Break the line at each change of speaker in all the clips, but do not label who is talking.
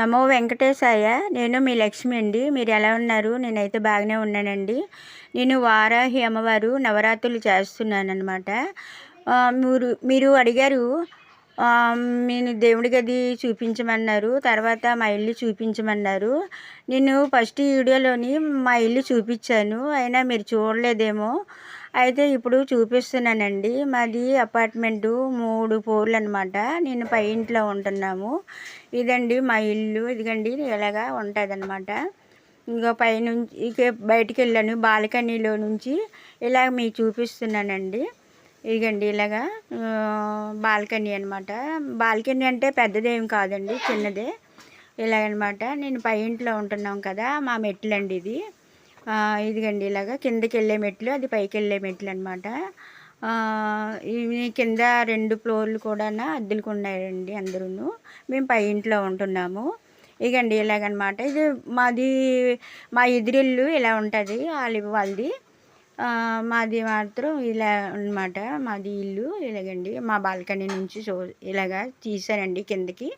నమో వెంకటేశాయ. నేను మీ లక్ష్మి అండి. మీరు ఎలా ఉన్నారు? నేనైతే బాగానే ఉన్నానండి. నేను వారాహి అమ్మవారు నవరాత్రులు చేస్తున్నానన్నమాట. మీరు మీరు అడిగారు, నేను దేవుడి గది చూపించమన్నారు, తర్వాత మా ఇల్లు చూపించమన్నారు. నేను ఫస్ట్ వీడియోలోని మా ఇల్లు చూపించాను, అయినా మీరు చూడలేదేమో. అయితే ఇప్పుడు చూపిస్తున్నానండి. మాది అపార్ట్మెంటు 3 ఫ్లోర్లు అనమాట. నేను పై ఇంట్లో ఉంటున్నాము. ఇదండి మా ఇల్లు. ఇదిగండి ఇలాగా ఉంటుందన్నమాట. ఇంకా పైనుంచి ఇక బయటికి వెళ్ళాను, బాల్కనీలో నుంచి ఇలా మీకు చూపిస్తున్నానండి. ఇదిగండి ఇలాగా బాల్కనీ అనమాట. బాల్కనీ అంటే పెద్దదేం కాదండి, చిన్నదే. ఇలాగనమాట. నేను పై ఇంట్లో ఉంటున్నాం కదా, మా మెట్లండి ఇది. ఇదిగండి ఇలాగా కిందకి వెళ్ళే మెట్లు, అది పైకి వెళ్ళే మెట్లు అనమాట. ఇవి కింద 2 ఫ్లోర్లు కూడా అద్దెలకు ఉన్నాయండి అందరూ. మేము పై ఇంట్లో ఉంటున్నాము. ఇగండి ఇలాగనమాట. ఇది మాది, మా ఎదురిల్లు ఇలా ఉంటుంది, వాళ్ళది. మాది మాత్రం ఇలా అనమాట. మాది ఇల్లు ఇలాగండి. మా బాల్కనీ నుంచి ఇలాగా తీసానండి కిందకి.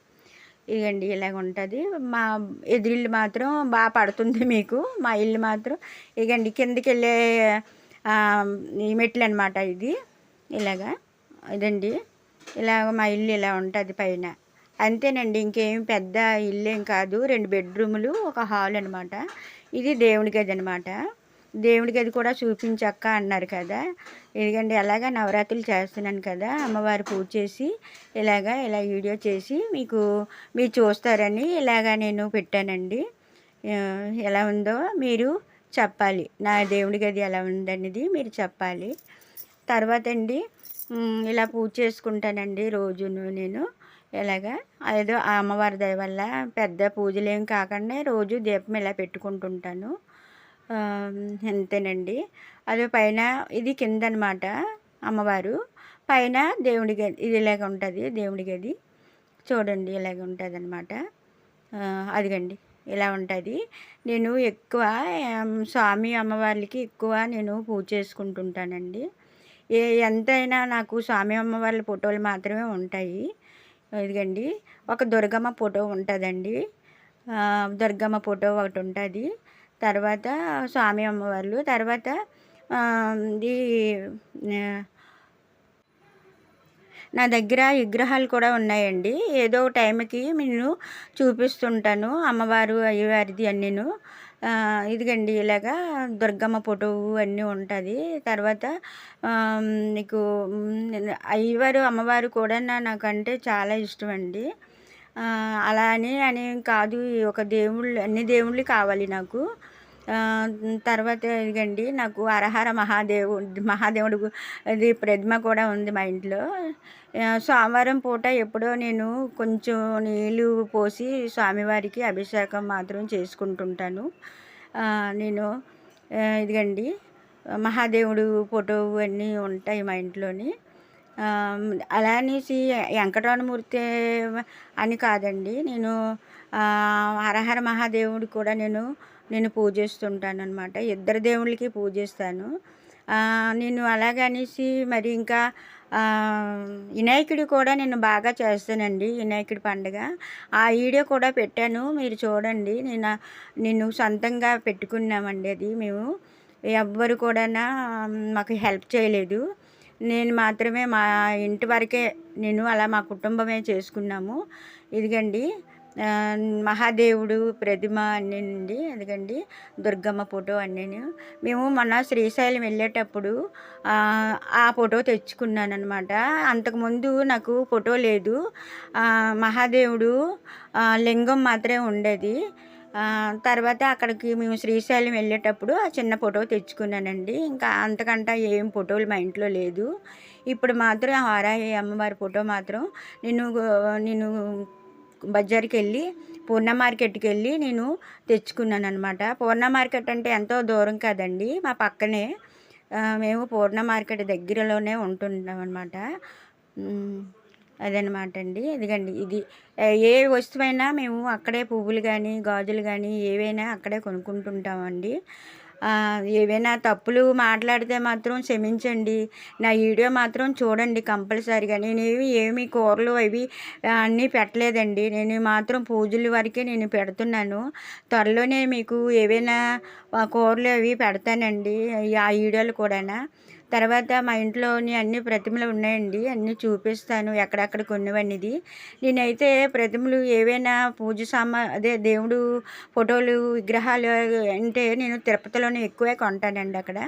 ఇదండి ఇలాగ ఉంటుంది. మా ఎదురిల్లు మాత్రం బాగా పడుతుంది మీకు. మా ఇల్లు మాత్రం ఇగండి కిందకి వెళ్ళే ఈ మెట్లు అనమాట. ఇది ఇలాగా ఇదండి. ఇలాగ మా ఇల్లు ఇలా ఉంటుంది పైన. అంతేనండి, ఇంకేం పెద్ద ఇల్లేం కాదు. 2 బెడ్రూములు, ఒక హాల్ అనమాట. ఇది దేవుడి గది అనమాట. దేవుడి గది కూడా చూపించక్క అన్నారు కదా. ఇదిగండి అలాగా నవరాత్రులు చేస్తున్నాను కదా, అమ్మవారి పూజ చేసి ఇలా వీడియో చేసి మీరు చూస్తారని ఇలాగా నేను పెట్టానండి. ఎలా ఉందో మీరు చెప్పాలి. నా దేవుడి గది ఎలా ఉందనేది మీరు చెప్పాలి. తర్వాత అండి ఇలా పూజ చేసుకుంటానండి రోజును నేను. ఇలాగా ఏదో ఆ అమ్మవారి దయ వల్ల పెద్ద పూజలేం కాకుండా రోజు దీపం ఇలా పెట్టుకుంటుంటాను. అంతేనండి. అదే పైన ఇది కింద అనమాట అమ్మవారు, పైన దేవుడి గది. ఇది ఇలాగ ఉంటుంది దేవుడి గది. చూడండి ఇలాగ ఉంటుంది అనమాట. అదిగండి ఇలా ఉంటుంది. నేను ఎక్కువ స్వామి అమ్మవార్లకి ఎక్కువ నేను పూజ చేసుకుంటుంటానండి. ఎంతైనా నాకు స్వామి అమ్మవార్ల ఫోటోలు మాత్రమే ఉంటాయి. ఇదిగండి ఒక దుర్గమ్మ ఫోటో ఉంటుందండి. దుర్గమ్మ ఫోటో ఒకటి ఉంటుంది. తర్వాత స్వామి అమ్మవార్లు, తర్వాత ఇది నా దగ్గర విగ్రహాలు కూడా ఉన్నాయండి. ఏదో టైంకి నేను చూపిస్తుంటాను అమ్మవారు అయ్యవారిది అన్నీను. ఇదిగండి ఇలాగా దుర్గమ్మ ఫోటో అన్నీ ఉంటుంది. తర్వాత నీకు అయ్యవారు అమ్మవారు కూడా నాకంటే చాలా ఇష్టం అండి. అలా అని కాదు, ఒక దేవుళ్ళు, అన్ని దేవుళ్ళు కావాలి నాకు. తర్వాత ఇదిగండి నాకు హరహర మహాదేవుడు ఇది ప్రతిమ కూడా ఉంది మా ఇంట్లో. సోమవారం పూట ఎప్పుడో నేను కొంచెం నీళ్ళు పోసి స్వామివారికి అభిషేకం మాత్రం చేసుకుంటుంటాను. నేను ఇదిగండి మహాదేవుడు ఫోటో అన్నీ ఉంటాయి మా ఇంట్లోని. అలా అనేసి వెంకటరమణమూర్తి అని కాదండి, నేను హరహర మహాదేవుడు కూడా నేను పూజిస్తుంటాను అనమాట. ఇద్దరు దేవుళ్ళకి పూజిస్తాను నేను. అలాగనేసి మరి ఇంకా వినాయకుడు కూడా నేను బాగా చేస్తానండి. వినాయకుడి పండుగ ఆ వీడియో కూడా పెట్టాను, మీరు చూడండి. నేను సొంతంగా పెట్టుకున్నామండి అది. మేము ఎవ్వరు కూడా మాకు హెల్ప్ చేయలేదు. నేను మాత్రమే మా ఇంటి వరకే నేను అలా మా కుటుంబమే చేసుకున్నాము. ఇదిగండి మహాదేవుడు ప్రతిమ అన్నీనండి. అదిగండి దుర్గమ్మ ఫోటో అన్నీను. మేము మొన్న శ్రీశైలం వెళ్ళేటప్పుడు ఆ ఫోటో తెచ్చుకున్నాను అనమాట. అంతకుముందు నాకు ఫోటో లేదు. మహాదేవుడు లింగం మాత్రమే ఉండేది. తర్వాత అక్కడికి మేము శ్రీశైలం వెళ్ళేటప్పుడు ఆ చిన్న ఫోటో తెచ్చుకున్నానండి. ఇంకా అంతకంటే ఏం ఫోటోలు మా ఇంట్లో లేదు. ఇప్పుడు మాత్రం వారాహి అమ్మవారి ఫోటో మాత్రం నేను బజార్కి వెళ్ళి పూర్ణ మార్కెట్కి వెళ్ళి నేను తెచ్చుకున్నాను అనమాట. పూర్ణ మార్కెట్ అంటే ఎంతో దూరం కదండి, మా పక్కనే. మేము పూర్ణ మార్కెట్ దగ్గరలోనే ఉంటున్నాం అనమాట. అదనమాట అండి. ఇదిగండి ఇది ఏ వస్తువైనా మేము అక్కడే, పువ్వులు కానీ గాజులు కానీ ఏవైనా అక్కడే కొనుక్కుంటుంటామండి. ఏవైనా తప్పులు మాట్లాడితే మాత్రం క్షమించండి. నా వీడియో మాత్రం చూడండి కంపల్సరీగా. ఏమి కూరలు అవి అన్నీ పెట్టలేదండి. నేను మాత్రం పూజల వరకే నేను పెడుతున్నాను. త్వరలోనే మీకు ఏవైనా కూరలు అవి పెడతానండి. ఆ వీడియోలు కూడానా. తర్వాత మా ఇంట్లోని అన్ని ప్రతిమలు ఉన్నాయండి. అన్నీ చూపిస్తాను ఎక్కడెక్కడ కొన్నవనేది. నేనైతే ప్రతిమలు ఏవైనా అదే దేవుడు ఫోటోలు, విగ్రహాలు అంటే నేను తిరుపతిలోనే ఎక్కువే కొంటానండి అక్కడ.